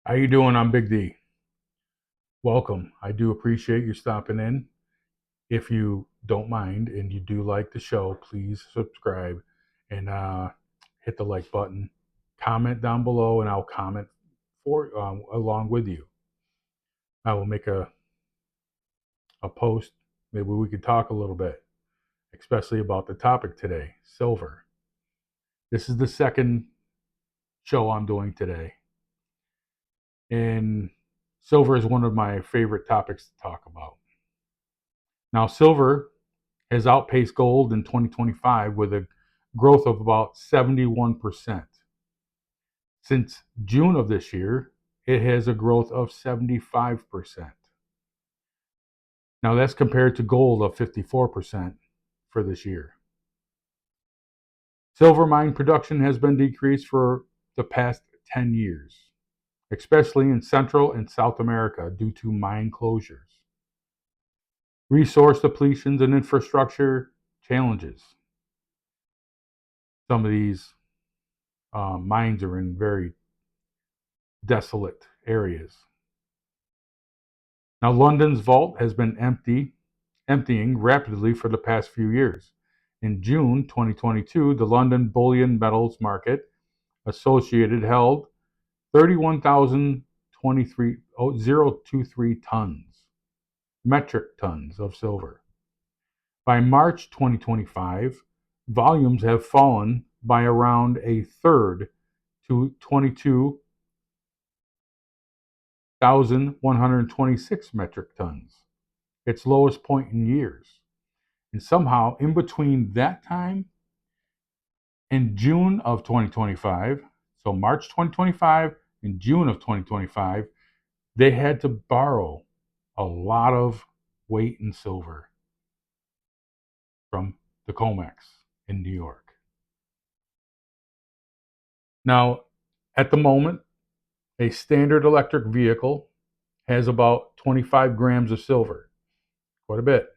How you doing? I'm Big D. Welcome. I do appreciate you stopping in. If you don't mind and you do like the show, please subscribe and hit the like button. Comment down below, and I'll comment for along with you. I will make a post. Maybe we could talk a little bit, especially about the topic today, silver. This is the second show I'm doing today, and silver is one of my favorite topics to talk about. Now, silver has outpaced gold in 2025 with a growth of about 71%. Since June of this year, it has a growth of 75%. Now, that's compared to gold of 54% for this year. Silver mine production has been decreased for the past 10 years, especially in Central and South America due to mine closures, resource depletions, and infrastructure challenges. Some of these mines are in very desolate areas. Now, London's vault has been emptying rapidly for the past few years. In June 2022, the London Bullion Metals Market Associated held 31,023 metric tons of silver. By March 2025, volumes have fallen by around a third to 22,126 metric tons, its lowest point in years. And somehow, in between that time and June of 2025, so March 2025 and June of 2025, they had to borrow a lot of weight in silver from the COMEX in New York. Now, at the moment, a standard electric vehicle has about 25 grams of silver, quite a bit.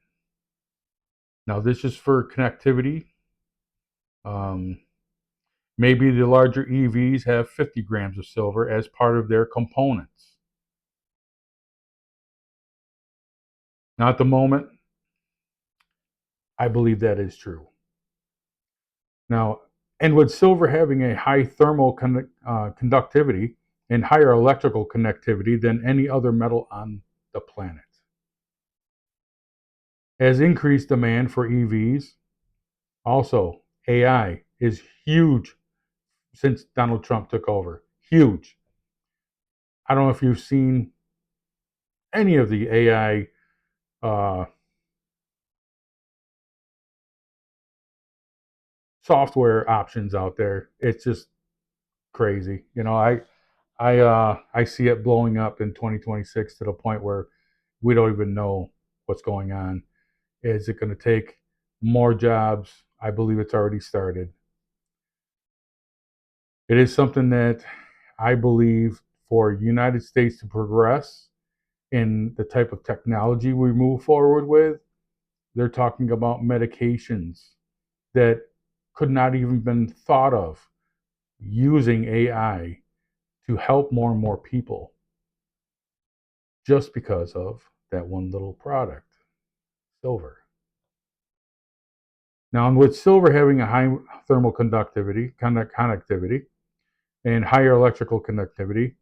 Now, this is for connectivity. Um, Maybe the larger EVs have 50 grams of silver as part of their components. Now, at the moment, I believe that is true. Now, and with silver having a high thermal conductivity and higher electrical connectivity than any other metal on the planet, has increased demand for EVs. Also, AI is huge since Donald Trump took over. Huge. I don't know if you've seen any of the AI software options out there. It's just crazy. I see it blowing up in 2026 to the point where we don't even know what's going on. Is it going to take more jobs? I believe it's already started. It is something that I believe for United States to progress in the type of technology we move forward with, they're talking about medications that could not even been thought of using AI to help more and more people just because of that one little product, silver. Now, with silver having a high thermal connectivity and higher electrical connectivity,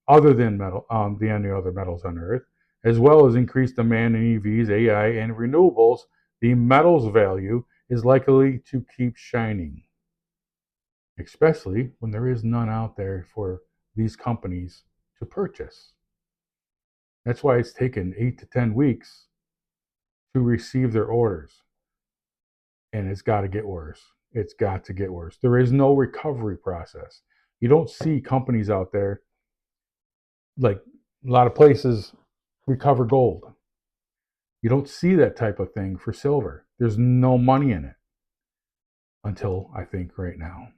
other than any other metals on Earth, as well as increased demand in EVs, AI, and renewables, the metals value is likely to keep shining, especially when there is none out there for these companies to purchase. That's why it's taken 8 to 10 weeks to receive their orders. And it's got to get worse. It's got to get worse. There is no recovery process. You don't see companies out there like a lot of places recover gold. You don't see that type of thing for silver. There's no money in it until I think right now.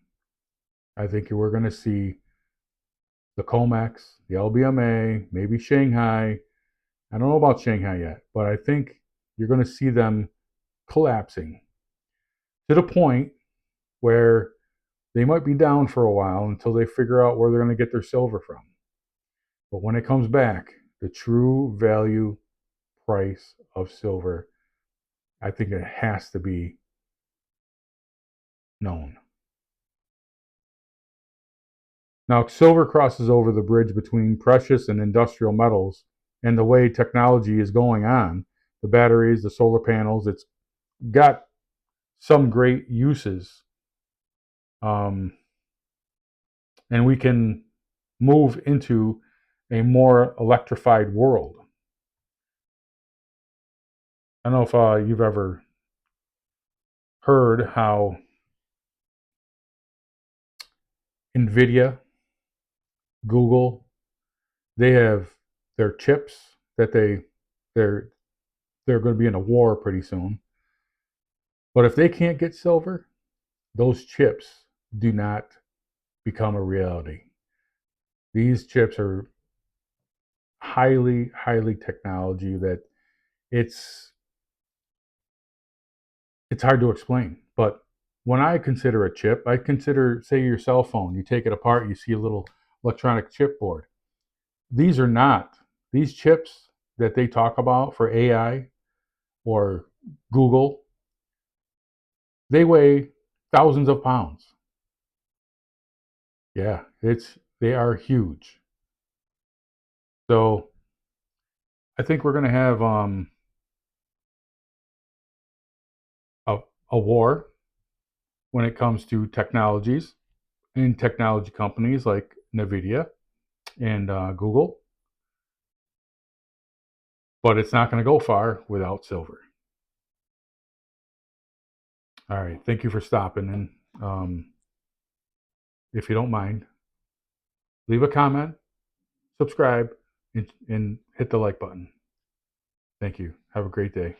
I think we're going to see the COMEX, the LBMA, maybe Shanghai. I don't know about Shanghai yet, but I think you're going to see them collapsing to the point where they might be down for a while until they figure out where they're going to get their silver from. But when it comes back, the true value price of silver, I think it has to be known. Now, silver crosses over the bridge between precious and industrial metals, and the way technology is going on, the batteries, the solar panels, it's got some great uses. Um, and we can move into a more electrified world. I don't know if you've ever heard how NVIDIA, Google, they have their chips that they're they're going to be in a war pretty soon. But if they can't get silver, those chips do not become a reality. These chips are highly technology that it's it's hard to explain. But when I consider a chip, I consider, say, your cell phone. You take it apart, you see a little electronic chip board. These are not, these chips that they talk about for AI or Google, they weigh thousands of pounds. Yeah, they are huge. So I think we're going to have a, a war when it comes to technologies and technology companies like NVIDIA and Google, but it's not going to go far without silver. All right, thank you for stopping, and if you don't mind, leave a comment, subscribe, and hit the like button. Thank you. Have a great day.